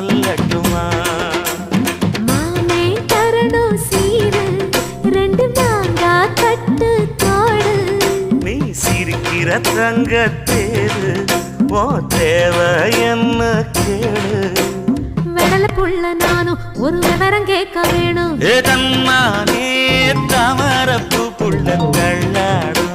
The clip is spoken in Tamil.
சொல்லட்டுமா மாமே தரணும் சீரு ரெண்டு மாங்கா கட்டு தோடு நீ சிரிக்கிற தங்கத்தேரு ஓ தேவை என்ன கேளு வெடல புள்ள நானும் ஒரு விவரம் கேட்க வேணும் தன்னானே தாமரப்பு புள்ள தள்ளாடும்